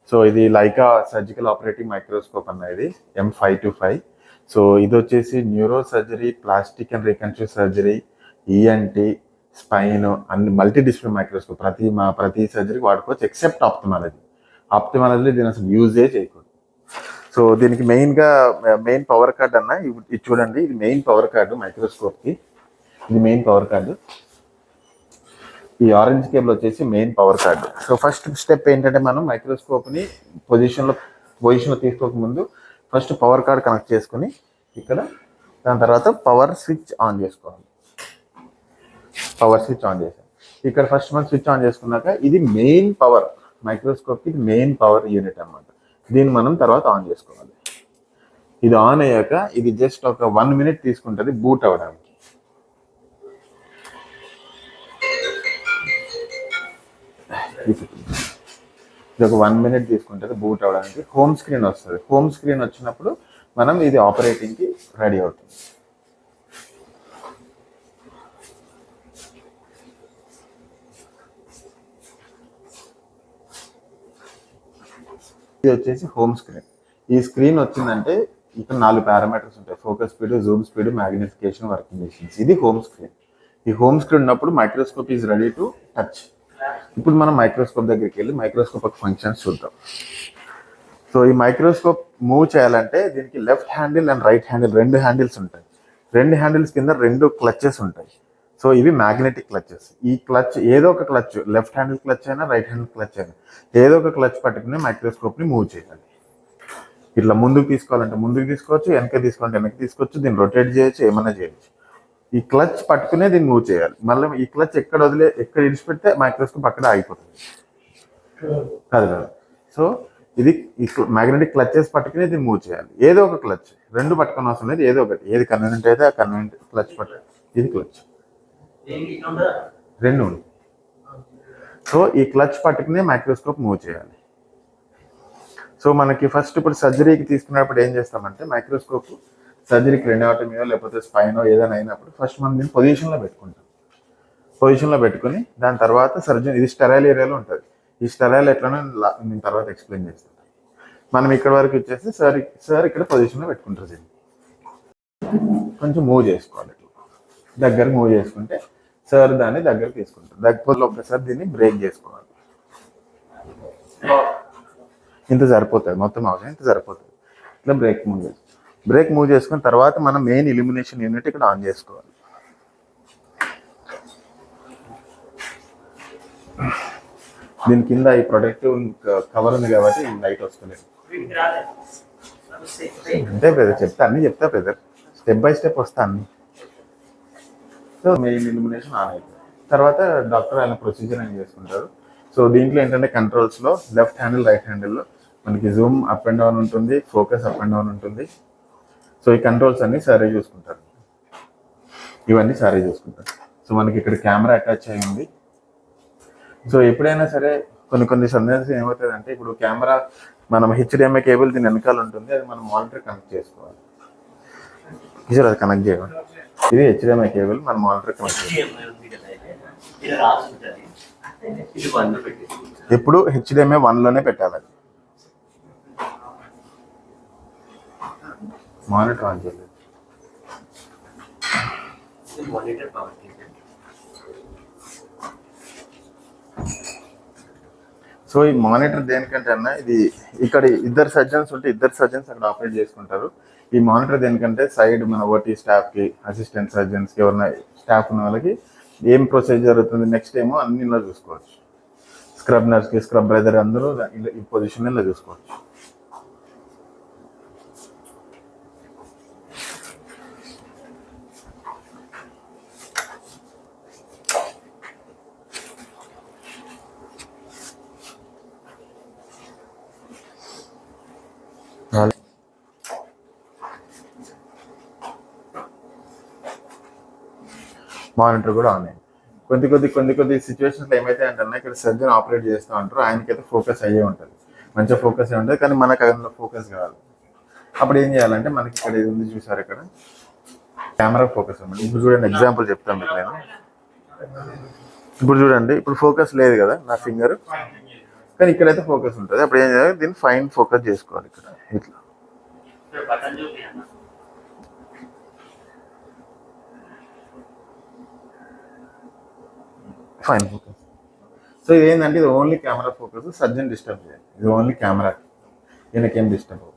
So ఇది Lyca surgical operating microscope అన్న ఇది M525. సో ఇది వచ్చేసి neuro surgery, plastic and reconstructive surgery, ENT, spine అన్ని మల్టీ డిసిప్లిన్ మైక్రోస్కోప్ ప్రతి సర్జరీకి వాడుకోవచ్చు ఎక్సెప్ట్ ఆప్థమాలజీ దీని అసలు యూజే చేయకూడదు. సో దీనికి మెయిన్ పవర్ కార్డ్ అన్న ఇది చూడండి. ఇది మెయిన్ పవర్ కార్డు మైక్రోస్కోప్కి. ఇది మెయిన్ పవర్ కార్డు. ఈ ఆరెంజ్ కేబుల్ వచ్చేసి main power cord. So first step ఏంటంటే మనం మైక్రోస్కోప్ని పొజిషన్లో తీసుకోకముందు ఫస్ట్ పవర్ కార్డ్ కనెక్ట్ చేసుకుని ఇక్కడ దాని తర్వాత పవర్ స్విచ్ ఆన్ చేసుకోవాలి. పవర్ స్విచ్ ఆన్ చేసాం. ఇక్కడ ఫస్ట్ మనం స్విచ్ ఆన్ చేసుకున్నాక ఇది మెయిన్ పవర్ మైక్రోస్కోప్కి, ఇది మెయిన్ పవర్ యూనిట్ అన్నమాట. దీన్ని మనం తర్వాత ఆన్ చేసుకోవాలి. ఇది ఆన్ అయ్యాక ఇది జస్ట్ ఒక 1 minute తీసుకుంటుంది బూట్ అవ్వడానికి. ఇది ఒక 1 minute తీసుకుంటుంది బూట్ అవ్వడానికి. హోమ్ స్క్రీన్ వస్తుంది. హోమ్ స్క్రీన్ వచ్చినప్పుడు మనం ఇది ఆపరేటింగ్కి రెడీ అవుతుంది. ఇది వచ్చేసి హోమ్ స్క్రీన్. ఈ స్క్రీన్ వచ్చిందంటే ఇక్కడ 4 పారామీటర్స్ ఉంటాయి: focus speed, Zoom speed, magnification, working distance. ఇది హోమ్ స్క్రీన్. ఈ హోమ్ స్క్రీన్ ఉన్నప్పుడు microscope is ready to touch. ఇప్పుడు మనం మైక్రోస్కోప్ దగ్గరికి వెళ్ళి మైక్రోస్కోప్ యొక్క ఫంక్షన్స్ చూద్దాం. సో ఈ మైక్రోస్కోప్ మూవ్ చేయాలంటే దీనికి left handle and right handle 2 handles ఉంటాయి. 2 హ్యాండిల్స్ కింద 2 క్లచెస్ ఉంటాయి. సో ఇవి మ్యాగ్నెటిక్ క్లచెస్. ఈ క్లచ్ ఏదో ఒక క్లచ్, లెఫ్ట్ హ్యాండిల్ క్లచ్ అయినా రైట్ హ్యాండిల్ క్లచ్ అయినా ఏదో ఒక క్లచ్ పట్టుకుని మైక్రోస్కోప్ని మూవ్ చేయాలి. ఇట్లా ముందుకు తీసుకోవాలంటే ముందుకు తీసుకోవచ్చు, వెనక తీసుకోవాలంటే వెనక్కి తీసుకోవచ్చు, దీన్ని రొటేట్ చేయొచ్చు, ఏమైనా చేయొచ్చు. ఈ క్లచ్ పట్టుకునే దీన్ని మూవ్ చేయాలి. మళ్ళీ ఈ క్లచ్ ఎక్కడ ఇడిచిపెడితే మైక్రోస్కోప్ అక్కడ ఆగిపోతుంది కదా. సో ఇది ఈ మ్యాగ్నెటిక్ క్లచెస్ పట్టుకుని దీన్ని మూవ్ చేయాలి. ఏదో ఒక క్లచ్, 2 పట్టుకుని అవసరం లేదు, ఏదో ఒకటి, ఏది కన్వీనియంట్ అయితే ఆ కన్వీనియంట్ క్లచ్ పట్టు. ఇది క్లచ్ 2 ఉంది. సో ఈ క్లచ్ పట్టుకునే మైక్రోస్కోప్ మూవ్ చేయాలి. సో మనకి ఫస్ట్ ఇప్పుడు సర్జరీకి తీసుకున్నప్పుడు ఏం చేస్తామంటే మైక్రోస్కోప్ సర్జరీకి క్రెనియోటమీయో లేకపోతే స్పైనో ఏదైనా అయినప్పుడు ఫస్ట్ మనం దీన్ని పొజిషన్లో పెట్టుకుంటాం. పొజిషన్లో పెట్టుకుని దాని తర్వాత సర్జన్, ఇది స్టెరైల్ ఏరియాలో ఉంటుంది. ఈ స్టెరైల్ ఎట్లనో నేను తర్వాత ఎక్స్ప్లెయిన్ చేస్తాను. మనం ఇక్కడ వరకు వచ్చేసి సార్ ఇక్కడ పొజిషన్లో పెట్టుకుంటారు. దీన్ని కొంచెం మూవ్ చేసుకోవాలి. దగ్గర మూవ్ చేసుకుంటే సార్ దాన్ని దగ్గర తీసుకుంటారు. దగ్గరలో ఒకసారి దీన్ని బ్రేక్ చేసుకోవాలి. ఇంత సరిపోతుంది, మొత్తం అవసరం ఇంత సరిపోతుంది. ఇట్లా బ్రేక్ మూవ్ చేసుకున్న తర్వాత మనం మెయిన్ ఇల్యూమినేషన్ యూనిట్ ఇక్కడ ఆన్ చేసుకోవాలి. దీని కింద ఈ ప్రొటెక్టివ్ కవర్ ఉంది కాబట్టి లైట్ వస్తుంది. అంటే బ్రదర్ చెప్తా బ్రదర్, స్టెప్ బై స్టెప్ వస్తా అన్ని. సో మెయిన్ ఇల్యూమినేషన్ ఆన్ అవుతుంది. తర్వాత డాక్టర్ ఆయన ప్రొసీజర్ అని చేసుకుంటారు. సో దీంట్లో ఏంటంటే కంట్రోల్స్లో లెఫ్ట్ హ్యాండిల్, రైట్ హ్యాండిల్లో మనకి జూమ్ అప్ అండ్ డౌన్ ఉంటుంది, ఫోకస్ అప్ అండ్ డౌన్ ఉంటుంది. సో ఈ కంట్రోల్స్ అన్ని సారే చూసుకుంటారు. ఇవన్నీ సారే చూసుకుంటారు. సో మనకి ఇక్కడ కెమెరా అటాచ్ అయి ఉంది. సో ఎప్పుడైనా సరే కొన్ని సందేహాలు ఏమవుతుందంటే, ఇప్పుడు కెమెరా మనం HDMI కేబుల్ దీని వెనకాల ఉంటుంది, అది మనం మానిటర్ కనెక్ట్ చేసుకోవాలి. సార్ అది కనెక్ట్ చేయాలి. ఇది HDMI కేబుల్, మన మానిటర్ కనెక్ట్ చేయాలి. ఎప్పుడు HDMI 1లోనే పెట్టాలి. మానిటర్ ఆన్ చేయలేదు. సో ఈ మానిటర్ దేనికంటే అన్న, ఇది ఇక్కడ 2 సర్జన్స్ ఉంటే 2 సర్జన్స్ అక్కడ ఆపరేట్ చేసుకుంటారు. ఈ మానిటర్ దేనికంటే సైడ్ మన ఓటీ స్టాఫ్కి, అసిస్టెంట్ సర్జన్స్కి, ఎవరైనా స్టాఫ్ ఉన్న వాళ్ళకి ఏం ప్రొసీజర్ జరుగుతుంది నెక్స్ట్ ఏమో అన్ని ఇలా చూసుకోవచ్చు. స్క్రబ్ నర్స్కి, స్క్రబ్ బ్రదర్ అందరూ ఈ పొజిషన్ ఇలా చూసుకోవచ్చు. మానిటర్ కూడా ఆన్ అయ్యింది. కొద్ది సిచ్యువేషన్స్లో ఏమైతే అంటే ఇక్కడ సర్జన్ ఆపరేట్ చేస్తూ ఉంటారు, ఆయనకైతే ఫోకస్ అయ్యే ఉంటుంది, మంచిగా ఫోకస్ అయ్యి ఉంటుంది. కానీ మనకు అందులో ఫోకస్ కావాలి. అప్పుడు ఏం చేయాలంటే మనకి ఇక్కడ ఇది ఉంది చూసారు, ఇక్కడ కెమెరా ఫోకస్ అన్నమాట. ఇప్పుడు చూడండి, ఎగ్జాంపుల్ చెప్తాను మీకు నేను. ఇప్పుడు చూడండి, ఇప్పుడు ఫోకస్ లేదు కదా నా ఫింగర్. కానీ ఇక్కడైతే ఫోకస్ ఉంటుంది. అప్పుడు ఏం చేయాలి, దీన్ని ఫైన్ ఫోకస్ చేసుకోవాలి ఇక్కడ ఇట్లా. Fine focus. సో ఇది ఏంటంటే ఇది only camera focus, surgeon disturb చేయాలి. ఇది ఓన్లీ కెమెరా, ఈయనకేం డిస్టర్బ్ అవ్వదు.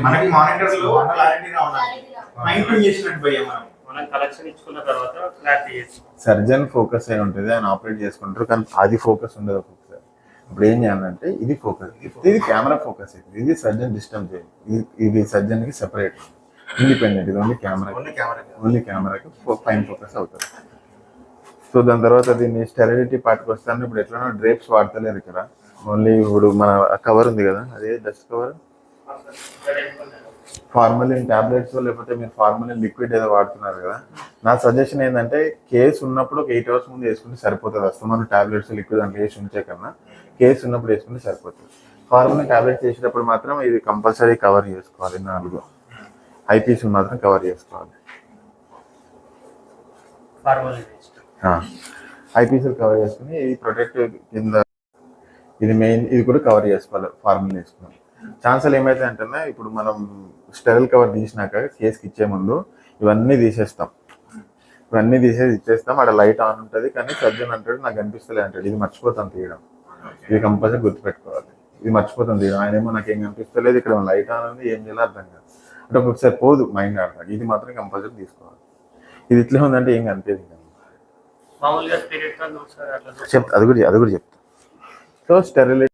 మనకి మానిటర్ లో క్లారిటీగా ఉండాలి. మైండ్ చేసినట్టు భయ్యా మనం కలెక్షన్ ఇచ్చుకున్న తర్వాత క్లారిటీ చేసుకోవాలి. సర్జన్ ఫోకస్ అయి ఉంటుంది, ఆయన ఆపరేట్ చేసుకుంటారు, కానీ అది ఫోకస్ ఉండదు ఒక్కొక్కసారి. ఇప్పుడు ఏం చేయాలంటే ఇది ఫోకస్, ఇది కెమెరా ఫోకస్ అవుతుంది, ఇది సర్జన్ డిస్టర్బ్ చేయాలి. ఇది సర్జన్కి సెపరేట్, ఇండిపెండెంట్. ఇది ఓన్లీ కెమెరా, ఓన్లీ కెమెరాకి ఫైన్ ఫోకస్ అవుతుంది. సో దాని తర్వాత దీన్ని స్టెరిలిటీ పార్ట్కి వస్తాను. ఇప్పుడు ఎట్లా డ్రేప్స్ వాడతలేరు ఇక్కడ, ఓన్లీ ఇప్పుడు మన కవర్ ఉంది కదా, అదే డస్ట్ కవర్, ఫార్మలిన్ టాబ్లెట్స్ లేకపోతే మీరు ఫార్మలిన్ లిక్విడ్ ఏదో వాడుతున్నారు కదా. నా సజెషన్ ఏంటంటే కేసు ఉన్నప్పుడు ఒక 8 hours ముందు వేసుకుంటే సరిపోతుంది. అస్తమాను టాబ్లెట్స్ లిక్విడ్ దాంట్లో వేసి ఉంచే కన్నా కేసు ఉన్నప్పుడు వేసుకుంటే సరిపోతుంది. ఫార్మలిన్ టాబ్లెట్స్ వేసేటప్పుడు మాత్రం ఇది కంపల్సరీ కవర్ చేసుకోవాలి. 4 ఐపీసీలు మాత్రం కవర్ చేసుకోవాలి. ఐపీసీలు కవర్ చేసుకుని ఇది ప్రొటెక్టివ్ కింద, ఇది మెయిన్, ఇది కూడా కవర్ చేసుకోవాలి ఫార్మలిన్ వేసుకున్నాం. ఛాన్సులు ఏమైతే అంటే ఇప్పుడు మనం స్టెరిల్ కవర్ తీసినాక కేసుకి ఇచ్చే ముందు ఇవన్నీ తీసేస్తాం, ఇవన్నీ తీసేసి ఇచ్చేస్తాం. అక్కడ లైట్ ఆన్ ఉంటుంది, కానీ సర్జన్ అంటాడు నాకు కనిపిస్తలే అంటాడు. ఇది మర్చిపోతాం తీయడం, ఇది కంపల్సరీ గుర్తుపెట్టుకోవాలి. ఇది మర్చిపోతాం తీయడం. ఆయన ఏమో నాకు ఏం కనిపిస్తలేదు, ఇక్కడ లైట్ ఆన్ ఉంది, ఏం చేయాలో అర్థం కాదు అంటే ఒక్కొక్కసారి పోదు మైండ్ ఆడతాడు. ఇది మాత్రం కంపల్సరీ తీసుకోవాలి. ఇది ఇట్లా ఉందంటే ఏం కనిపించదు. మామూలుగా స్పిరిట్ చెప్తా, అది కూడా చెప్తా. So sterility